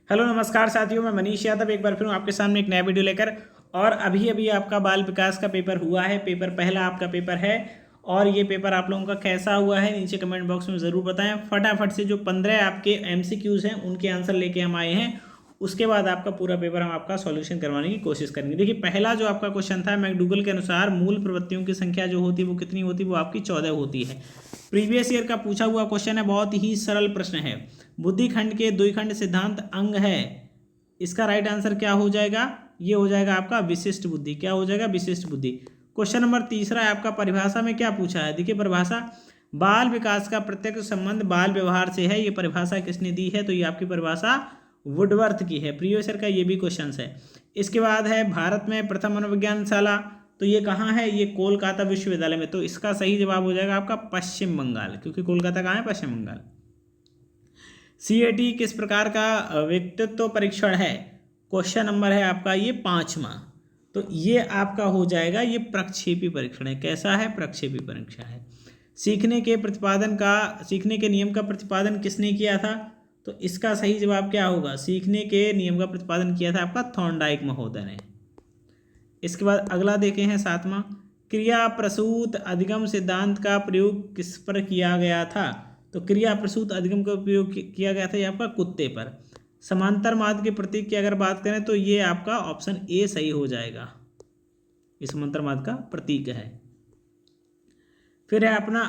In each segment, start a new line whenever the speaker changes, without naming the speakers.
Hello नमस्कार साथियों, मैं मनीष यादव एक बार फिर हूँ आपके सामने एक नया वीडियो लेकर। और अभी अभी आपका बाल विकास का पेपर हुआ है, पेपर पहला आपका पेपर है। और ये पेपर आप लोगों का कैसा हुआ है नीचे कमेंट बॉक्स में ज़रूर बताएं। फटाफट से जो 15 आपके एमसीक्यूज़ हैं उनके आंसर लेके हम आए हैं। उसके बाद आपका पूरा पेपर हम आपका सॉल्यूशन करवाने की कोशिश करेंगे। देखिए, पहला जो आपका क्वेश्चन था, मैकडूगल के अनुसार मूल प्रवृत्तियों की संख्या जो होती है वो कितनी होती है? वो आपकी 14 होती है। प्रीवियस ईयर का पूछा हुआ क्वेश्चन है, बहुत ही सरल प्रश्न है। बुद्धिखंड के द्विखंड सिद्धांत अंग है। इसका राइट आंसर क्या हो जाएगा? ये हो जाएगा आपका विशिष्ट बुद्धि। क्या हो जाएगा? विशिष्ट बुद्धि। क्वेश्चन नंबर तीसरा है आपका, परिभाषा में क्या पूछा है? देखिए, परिभाषा बाल विकास का प्रत्यक्ष संबंध बाल व्यवहार से है। ये परिभाषा किसने दी है? तो ये आपकी परिभाषा वुडवर्थ की है। प्रीवियस ईयर का ये भी क्वेश्चन है। इसके बाद है भारत में प्रथम मनोविज्ञानशाला, तो ये कहाँ है? ये कोलकाता विश्वविद्यालय में। तो इसका सही जवाब हो जाएगा आपका पश्चिम बंगाल, क्योंकि कोलकाता कहाँ है? पश्चिम बंगाल। सीएटी किस प्रकार का व्यक्तित्व परीक्षण है? क्वेश्चन नंबर है आपका ये 5वां। तो ये आपका हो जाएगा, ये प्रक्षेपी परीक्षण है। कैसा है? प्रक्षेपी परीक्षा है। सीखने के नियम का प्रतिपादन किसने किया था? तो इसका सही जवाब क्या होगा? सीखने के नियम का प्रतिपादन किया था आपका थॉर्नडाइक महोदय ने। इसके बाद अगला देखे हैं 7वां, क्रिया प्रसूत अधिगम सिद्धांत का प्रयोग किस पर किया गया था? तो क्रिया प्रसूत अधिगम का उपयोग किया गया था ये आपका कुत्ते पर। समांतर मार्ग के प्रतीक की अगर बात करें तो ये आपका ऑप्शन ए सही हो जाएगा। ये समांतर मार्ग का प्रतीक है। फिर है अपना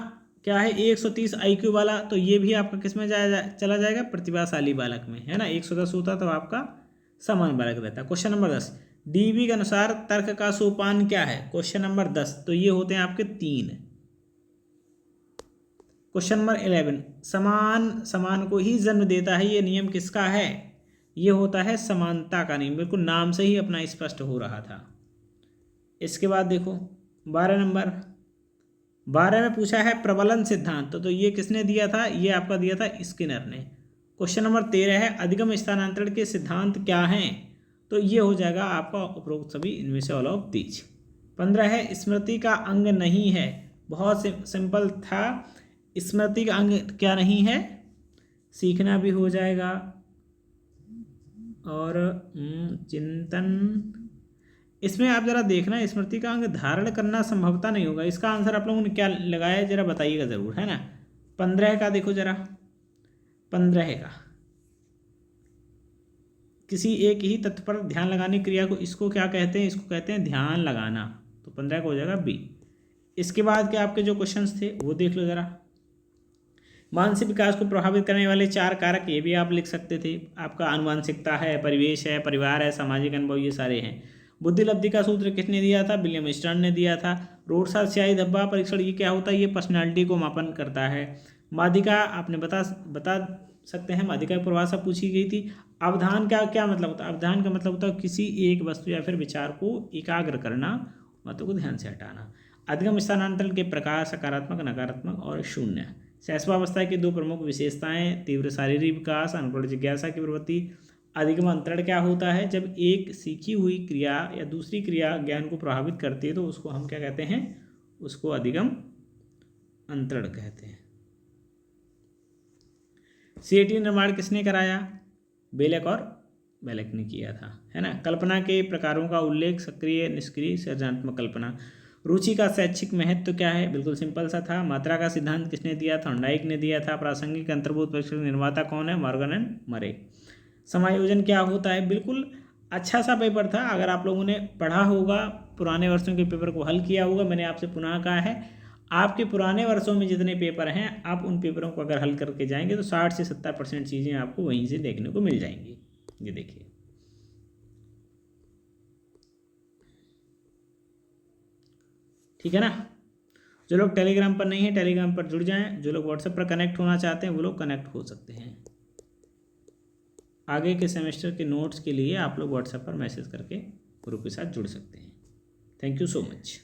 क्या है, 130 IQ वाला, तो ये भी आपका किस में चला जाएगा? प्रतिभाशाली बालक में, है ना। 110 होता तो आपका सामान्य बालक रहता। क्वेश्चन नंबर 10, डीवी के अनुसार तर्क का सोपान क्या है? क्वेश्चन नंबर 10, तो ये होते हैं आपके 3। क्वेश्चन नंबर 11, समान को ही जन्म देता है, ये नियम किसका है? ये होता है समानता का नियम। बिल्कुल नाम से ही अपना स्पष्ट हो रहा था। इसके बाद देखो 12 नंबर, 12 में पूछा है प्रबलन सिद्धांत, तो ये किसने दिया था? ये आपका दिया था स्किनर ने। क्वेश्चन नंबर 13 है अधिगम स्थानांतरण के सिद्धांत क्या हैं? तो ये हो जाएगा आपका उपरोक्त सभी इनमें से ऑल ऑफ दीज। 15 है स्मृति का अंग नहीं है। बहुत सिंपल था। स्मृति का अंग क्या नहीं है? सीखना भी हो जाएगा और चिंतन। इसमें आप जरा देखना, स्मृति का अंग धारण करना संभवता नहीं होगा। इसका आंसर आप लोगों ने क्या लगाया जरा बताइएगा ज़रूर, है ना। 15 का देखो जरा, 15 का किसी एक ही तत्व पर ध्यान लगाने क्रिया को इसको क्या कहते हैं? इसको कहते हैं ध्यान लगाना। तो 15 का हो जाएगा बी। इसके बाद के आपके जो क्वेश्चंस थे वो देख लो जरा। मानसिक विकास को प्रभावित करने वाले 4 कारक, ये भी आप लिख सकते थे। आपका आनुवांशिकता है, परिवेश है, परिवार है, सामाजिक अनुभव, ये सारे हैं। बुद्धिलब्धि का सूत्र किसने दिया था? विलियम स्टर्न ने दिया था। रोडसार स्याही धब्बा परीक्षण ये क्या होता है? ये पर्सनैलिटी को मापन करता है। माध्यिका आपने बता सकते हैं, माध्यिका की परिभाषा पूछी गई थी। अवधान का क्या मतलब होता है? अवधान का मतलब होता है किसी एक वस्तु या फिर विचार को एकाग्र करना, मतलब को ध्यान से हटाना। अधिगम स्थानांतरण के प्रकार सकारात्मक, नकारात्मक और शून्य। शैशवावस्था की 2 प्रमुख विशेषताएं, तीव्र शारीरिक विकास, अनुकूल जिज्ञासा की प्रवृत्ति। अधिगम अंतरण क्या होता है? जब एक सीखी हुई क्रिया या दूसरी क्रिया ज्ञान को प्रभावित करती है तो उसको हम क्या कहते हैं? उसको अधिगम अंतरण कहते हैं। सीएटी निर्माण किसने कराया? बेलक और बेलक ने किया था, है ना। कल्पना के प्रकारों का उल्लेख, सक्रिय, निष्क्रिय, सृजनात्मक कल्पना। रुचि का शैक्षिक महत्व क्या है? बिल्कुल सिंपल सा था। मात्रा का सिद्धांत किसने दिया? थॉर्नडाइक ने दिया था। प्रासंगिक अंतर्भूत परीक्षण निर्माता कौन है? मॉर्गन एंड मरे। समायोजन क्या होता है? बिल्कुल अच्छा सा पेपर था। अगर आप लोगों ने पढ़ा होगा, पुराने वर्षों के पेपर को हल किया होगा, मैंने आपसे पुनः कहा है, आपके पुराने वर्षों में जितने पेपर हैं आप उन पेपरों को अगर हल करके जाएंगे तो 60 से 70% चीज़ें आपको वहीं से देखने को मिल जाएंगी। ये देखिए, ठीक है ना। जो लोग टेलीग्राम पर नहीं है, टेलीग्राम पर जुड़ जाएं। जो लोग व्हाट्सएप पर कनेक्ट होना चाहते हैं वो लोग कनेक्ट हो सकते हैं। आगे के सेमेस्टर के नोट्स के लिए आप लोग व्हाट्सएप पर मैसेज करके ग्रुप के साथ जुड़ सकते हैं। Thank you so much.